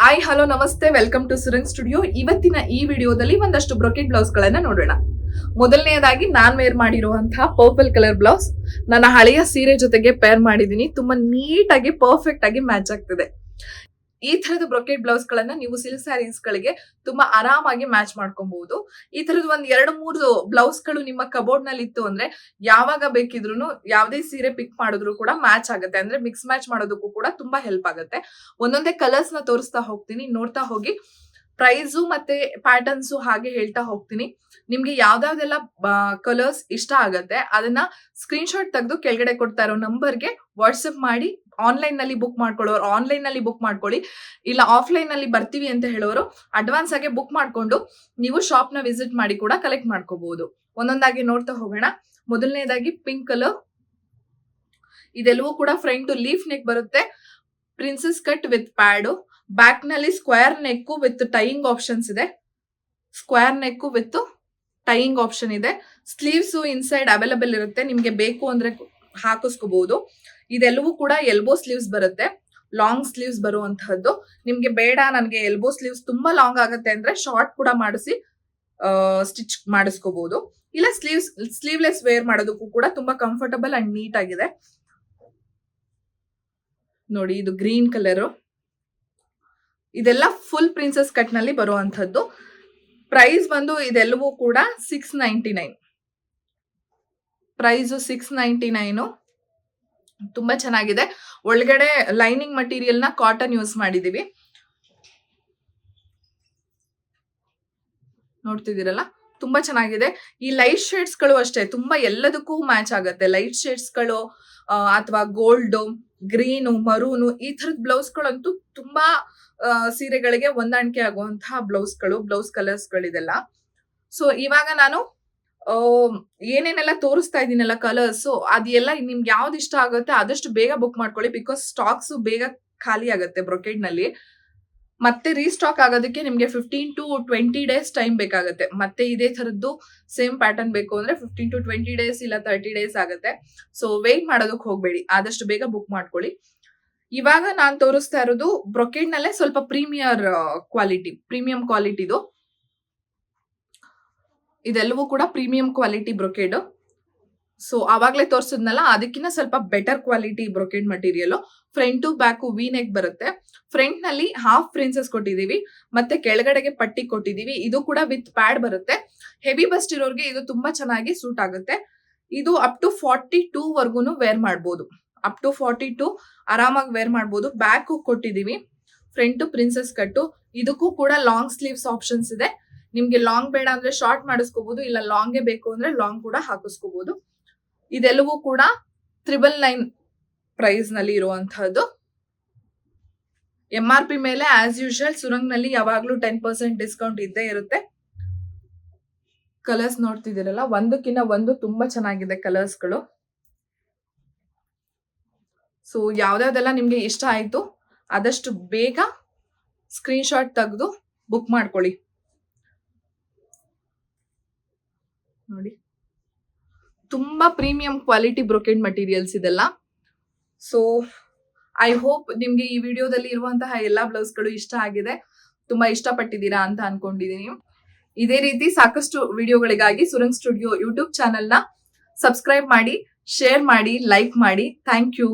Hi hello ನಮಸ್ತೆ, welcome to ಸುರಂಗ್ studio. ಇವತ್ತಿನ ಈ ವಿಡಿಯೋದಲ್ಲಿ ಒಂದಷ್ಟು ಬ್ರೊಕೆಟ್ ಬ್ಲೌಸ್ ಗಳನ್ನ ನೋಡೋಣ. ಮೊದಲನೆಯದಾಗಿ ನಾನ್ ವೇರ್ ಮಾಡಿರುವಂತಹ ಪರ್ಪಲ್ ಕಲರ್ ಬ್ಲೌಸ್ ನನ್ನ ಹಳೆಯ ಸೀರೆ ಜೊತೆಗೆ ಪೇರ್ ಮಾಡಿದೀನಿ. ತುಂಬಾ ನೀಟ್ ಆಗಿ ಪರ್ಫೆಕ್ಟ್ ಆಗಿ ಮ್ಯಾಚ್ ಆಗ್ತಿದೆ. ಈ ತರದ ಬ್ರೊಕೆಟ್ ಬ್ಲೌಸ್ ಗಳನ್ನ ನೀವು ಸಿಲ್ಕ್ ಸ್ಯಾರೀಸ್ ಗಳಿಗೆ ತುಂಬಾ ಆರಾಮಾಗಿ ಮ್ಯಾಚ್ ಮಾಡ್ಕೊಬಹುದು. ಈ ತರದ ಒಂದ್ 2-3 ಬ್ಲೌಸ್ ಗಳು ನಿಮ್ಮ ಕಬೋರ್ಡ್ ನಲ್ಲಿ ಇತ್ತು ಅಂದ್ರೆ ಯಾವಾಗ ಬೇಕಿದ್ರು ಯಾವ್ದೇ ಸೀರೆ ಪಿಕ್ ಮಾಡಿದ್ರು ಕೂಡ ಮ್ಯಾಚ್ ಆಗುತ್ತೆ. ಅಂದ್ರೆ ಮಿಕ್ಸ್ ಮ್ಯಾಚ್ ಮಾಡೋದಕ್ಕೂ ಕೂಡ ತುಂಬಾ ಹೆಲ್ಪ್ ಆಗುತ್ತೆ. ಒಂದೊಂದೇ ಕಲರ್ಸ್ ನ ತೋರಿಸ್ತಾ ಹೋಗ್ತೀನಿ, ನೋಡ್ತಾ ಹೋಗಿ. ಪ್ರೈಸು ಮತ್ತೆ ಪ್ಯಾಟರ್ನ್ಸ್ ಹಾಗೆ ಹೇಳ್ತಾ ಹೋಗ್ತೀನಿ. ನಿಮ್ಗೆ ಯಾವ್ದಾವ್ದೆಲ್ಲ ಕಲರ್ಸ್ ಇಷ್ಟ ಆಗತ್ತೆ ಅದನ್ನ ಸ್ಕ್ರೀನ್ ಶಾಟ್ ತೆಗೆದು ಕೆಳಗಡೆ ಕೊಡ್ತಾ ಇರೋ ನಂಬರ್ಗೆ ವಾಟ್ಸ್ಆಪ್ ಮಾಡಿ. ಆನ್ಲೈನ್ ನಲ್ಲಿ ಬುಕ್ ಮಾಡ್ಕೊಳ್ಳೋರು ಆನ್ಲೈನ್ ನಲ್ಲಿ ಬುಕ್ ಮಾಡ್ಕೊಳ್ಳಿ, ಇಲ್ಲ ಆಫ್ಲೈನ್ ನಲ್ಲಿ ಬರ್ತೀವಿ ಅಂತ ಹೇಳೋರು ಅಡ್ವಾನ್ಸ್ ಆಗಿ ಬುಕ್ ಮಾಡ್ಕೊಂಡು ನೀವು ಶಾಪ್ ನ ವಿಸಿಟ್ ಮಾಡಿ ಕೂಡ ಕಲೆಕ್ಟ್ ಮಾಡ್ಕೋಬಹುದು. ಒಂದೊಂದಾಗಿ ನೋಡ್ತಾ ಹೋಗೋಣ. ಮೊದಲನೇದಾಗಿ ಪಿಂಕ್ ಕಲರ್. ಇದೆಲ್ಲವೂ ಕೂಡ ಫ್ರಂಟ್ ಲೀಫ್ ನೆಕ್ ಬರುತ್ತೆ, princess cut with pad. Back ನಲ್ಲಿ square neck with tying options ಇದೆ. Square neck with tying option ಇದೆ. ಸ್ಲೀವ್ಸ್ ಇನ್ಸೈಡ್ ಅವೈಲಬಲ್ ಇರುತ್ತೆ, ನಿಮ್ಗೆ ಬೇಕು ಅಂದ್ರೆ ಹಾಕಿಸ್ಕೋಬಹುದು. ಇದೆಲ್ಲವೂ ಕೂಡ ಎಲ್ಬೋ ಸ್ಲೀವ್ಸ್ ಬರುತ್ತೆ, ಲಾಂಗ್ ಸ್ಲೀವ್ಸ್ ಬರುವಂತಹದ್ದು. ನಿಮ್ಗೆ ಬೇಡ ನನಗೆ ಎಲ್ಬೋ ಸ್ಲೀವ್ಸ್ ತುಂಬಾ ಲಾಂಗ್ ಆಗುತ್ತೆ ಅಂದ್ರೆ ಶಾರ್ಟ್ ಕೂಡ ಮಾಡಿಸಿ ಸ್ಟಿಚ್ ಮಾಡಿಸ್ಕೋಬಹುದು. ಇಲ್ಲ ಸ್ಲೀವ್ಲೆಸ್ ವೇರ್ ಮಾಡೋದಕ್ಕೂ ಕೂಡ ತುಂಬಾ ಕಂಫರ್ಟಬಲ್ ಅಂಡ್ ನೀಟ್ ಆಗಿದೆ. ನೋಡಿ, ಇದು ಗ್ರೀನ್ ಕಲರ್. ಇದೆಲ್ಲ ಫುಲ್ ಪ್ರಿನ್ಸೆಸ್ ಕಟ್ ನಲ್ಲಿ ಬರುವಂತದ್ದು. ಪ್ರೈಸ್ ಬಂದು ಇದೆಲ್ಲವೂ ಕೂಡ 699. ಪ್ರೈಸ್ 699. ತುಂಬಾ ಚೆನ್ನಾಗಿದೆ. ಒಳಗಡೆ ಲೈನಿಂಗ್ ಮಟೀರಿಯಲ್ ನ ಕಾಟನ್ ಯೂಸ್ ಮಾಡಿದೀವಿ. ನೋಡ್ತಿದ್ದೀರಲ್ಲ, ತುಂಬಾ ಚೆನ್ನಾಗಿದೆ. ಈ ಲೈಟ್ ಶೇಡ್ಸ್ ಗಳು ಅಷ್ಟೇ ತುಂಬಾ ಎಲ್ಲದಕ್ಕೂ ಮ್ಯಾಚ್ ಆಗುತ್ತೆ. ಲೈಟ್ ಶೇಡ್ಸ್ ಗಳು ಅಥವಾ ಗೋಲ್ಡ್, ಗ್ರೀನು, ಮರೂನು, ಈ ತರದ ಬ್ಲೌಸ್ ಗಳಂತೂ ತುಂಬಾ ಸೀರೆಗಳಿಗೆ ಹೊಂದಾಣಿಕೆ ಆಗುವಂತಹ ಬ್ಲೌಸ್ ಕಲರ್ಸ್ ಗಳಿದೆಲ್ಲ. ಸೊ ಇವಾಗ ನಾನು ಏನೇನೆಲ್ಲ ತೋರಿಸ್ತಾ ಇದೀನಲ್ಲ ಕಲರ್ಸ್, ಅದೆಲ್ಲ ನಿಮ್ಗೆ ಯಾವ್ದು ಇಷ್ಟ ಆಗುತ್ತೆ ಆದಷ್ಟು ಬೇಗ ಬುಕ್ ಮಾಡ್ಕೊಳ್ಳಿ. ಬಿಕಾಸ್ ಸ್ಟಾಕ್ಸ್ ಬೇಗ ಖಾಲಿ ಆಗುತ್ತೆ ಬ್ರೊಕೆಡ್ ನಲ್ಲಿ. ಮತ್ತೆ ರೀಸ್ಟಾಕ್ ಆಗೋದಕ್ಕೆ ನಿಮ್ಗೆ 15 to 20 ಡೇಸ್ ಟೈಮ್ ಬೇಕಾಗುತ್ತೆ. ಮತ್ತೆ ಇದೇ ತರದ್ದು ಸೇಮ್ ಪ್ಯಾಟರ್ನ್ ಬೇಕು ಅಂದ್ರೆ 15 to 20 ಡೇಸ್ ಇಲ್ಲ 30 ಡೇಸ್ ಆಗುತ್ತೆ. ಸೊ ವೇಟ್ ಮಾಡೋದಕ್ಕೆ ಹೋಗ್ಬೇಡಿ, ಆದಷ್ಟು ಬೇಗ ಬುಕ್ ಮಾಡ್ಕೊಳ್ಳಿ. ಇವಾಗ ನಾನ್ ತೋರಿಸ್ತಾ ಇರೋದು ಬ್ರೊಕೆಡ್ ನಲ್ಲೇ ಸ್ವಲ್ಪ ಪ್ರೀಮಿಯಂ ಕ್ವಾಲಿಟಿದು. ಇದೆಲ್ಲವೂ ಕೂಡ ಪ್ರೀಮಿಯಂ ಕ್ವಾಲಿಟಿ ಬ್ರೊಕೆಡ್. ಸೊ ಆವಾಗ್ಲೇ ತೋರಿಸಿದ್ನಲ್ಲ, ಅದಕ್ಕಿಂತ ಸ್ವಲ್ಪ better quality brocade material. Front to back V neck ಬರುತ್ತೆ. ಫ್ರಂಟ್ ನಲ್ಲಿ ಹಾಫ್ ಪ್ರಿನ್ಸೆಸ್ ಕೊಟ್ಟಿದೀವಿ, ಮತ್ತೆ ಕೆಳಗಡೆಗೆ ಪಟ್ಟಿ ಕೊಟ್ಟಿದೀವಿ. ಇದು ಕೂಡ ವಿತ್ ಪ್ಯಾಡ್ ಬರುತ್ತೆ. ಹೆವಿ ಬಸ್ಟ್ ಇರೋರ್ಗೆ ಇದು ತುಂಬಾ ಚೆನ್ನಾಗಿ ಸೂಟ್ ಆಗುತ್ತೆ. ಇದು ಅಪ್ ಟು 42 ವರ್ಗುನು ವೇರ್ ಮಾಡ್ಬೋದು. ಅಪ್ ಟು 42 ಆರಾಮಾಗಿ ವೇರ್ ಮಾಡ್ಬೋದು. ಬ್ಯಾಕ್ ಕೊಟ್ಟಿದೀವಿ. ಫ್ರಂಟ್ ಪ್ರಿನ್ಸೆಸ್ ಕಟ್ಟು. ಇದಕ್ಕೂ ಕೂಡ ಲಾಂಗ್ ಸ್ಲೀವ್ಸ್ ಆಪ್ಷನ್ಸ್ ಇದೆ. ನಿಮ್ಗೆ ಲಾಂಗ್ ಬೇಡ ಅಂದ್ರೆ ಶಾರ್ಟ್ ಮಾಡಿಸ್ಕೋಬಹುದು, ಇಲ್ಲ ಲಾಂಗೇ ಬೇಕು ಅಂದ್ರೆ ಲಾಂಗ್ ಕೂಡ ಹಾಕಿಸ್ಕೋಬಹುದು. ಇದೆಲ್ಲವೂ ಕೂಡ 999 ಪ್ರೈಸ್ ನಲ್ಲಿ ಇರುವಂತಹದ್ದು. MRP ಮೇಲೆ ಆಸ್ ಯೂಶುವಲ್ ಸುರಂಗ್ ನಲ್ಲಿ ಯಾವಾಗ್ಲೂ 10% ಡಿಸ್ಕೌಂಟ್ ಇದ್ದೇ ಇರುತ್ತೆ. ಕಲರ್ಸ್ ನೋಡ್ತಿದ್ದೀರಲ್ಲ, ಒಂದಕ್ಕಿಂತ ಒಂದು ತುಂಬಾ ಚೆನ್ನಾಗಿದೆ ಕಲರ್ಸ್ ಗಳು. ಸೊ ಯಾವ್ದಾವ್ದೆಲ್ಲ ನಿಮ್ಗೆ ಇಷ್ಟ ಆಯ್ತು ಆದಷ್ಟು ಬೇಗ ಸ್ಕ್ರೀನ್ ಶಾಟ್ ತೆಗೆದು ಬುಕ್ ಮಾಡ್ಕೊಳ್ಳಿ. ನೋಡಿ, ತುಂಬಾ ಪ್ರೀಮಿಯಂ ಕ್ವಾಲಿಟಿ ಬ್ರೊಕೆಡ್ ಮಟೀರಿಯಲ್ಸ್ ಇದೆಲ್ಲ. ಸೊ ಐ ಹೋಪ್ ನಿಮ್ಗೆ ಈ ವಿಡಿಯೋದಲ್ಲಿ ಇರುವಂತಹ ಎಲ್ಲಾ ಬ್ಲೌಸ್ ಗಳು ಇಷ್ಟ ಆಗಿದೆ, ತುಂಬಾ ಇಷ್ಟಪಟ್ಟಿದ್ದೀರಾ ಅಂತ ಅನ್ಕೊಂಡಿದೀನಿ. ಇದೇ ರೀತಿ ಸಾಕಷ್ಟು ವಿಡಿಯೋಗಳಿಗಾಗಿ ಸುರಂಗ್ ಸ್ಟುಡಿಯೋ ಯೂಟ್ಯೂಬ್ ಚಾನೆಲ್ ನ ಸಬ್ಸ್ಕ್ರೈಬ್ ಮಾಡಿ, ಶೇರ್ ಮಾಡಿ, ಲೈಕ್ ಮಾಡಿ. Thank you.